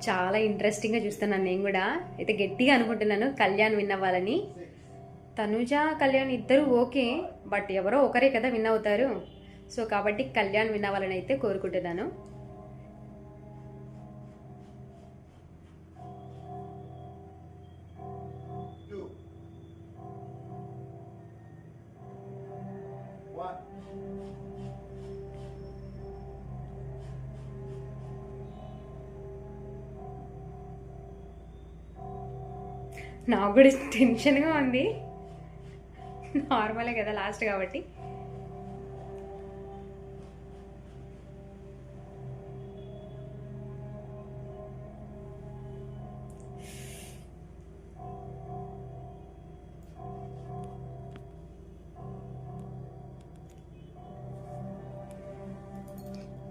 చాలా ఇంట్రెస్టింగ్గా చూస్తున్నాను నేను కూడా. అయితే గట్టిగా అనుకుంటున్నాను కళ్యాణ్ విన్ అవ్వాలని. తనుజ కళ్యాణ్ ఇద్దరు ఓకే, బట్ ఎవరో ఒకరే కదా విన్ అవుతారు. సో కాబట్టి కళ్యాణ్ విన్ అవ్వాలని అయితే కోరుకుంటున్నాను. నాకు కూడా టెన్షన్గా ఉంది. నార్మలే కదా లాస్ట్ కాబట్టి.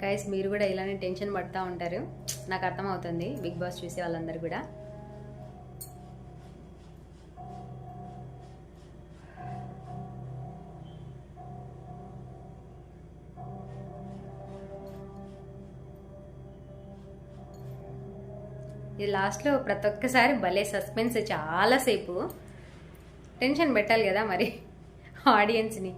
గైస్ మీరు కూడా ఇలానే టెన్షన్ పడుతూ ఉంటారు, నాకు అర్థమవుతుంది. బిగ్ బాస్ చూసే వాళ్ళందరూ కూడా. ఇది లాస్ట్లో ప్రతి ఒక్కసారి భలే సస్పెన్స్, చాలాసేపు టెన్షన్ పెట్టాలి కదా మరి ఆడియన్స్ని.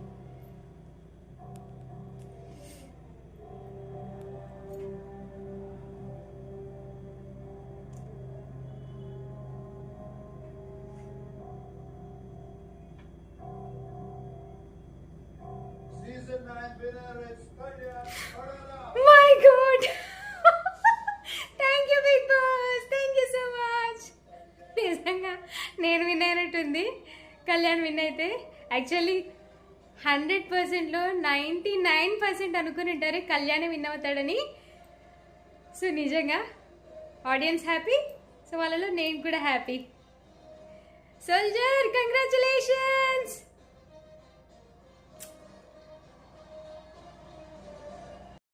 My god, thank you Bigg Boss, thank you so much. నిజంగా నేను విన్ అయినట్టుంది. కళ్యాణ్ విన్ అయితే యాక్చువల్లీ 100%లో 99% అనుకుని ఉంటారు కళ్యాణ్ విన్ అవుతాడని. సో నిజంగా ఆడియన్స్ హ్యాపీ, సో వాళ్ళలో నేను కూడా హ్యాపీ. Soldier, congratulations.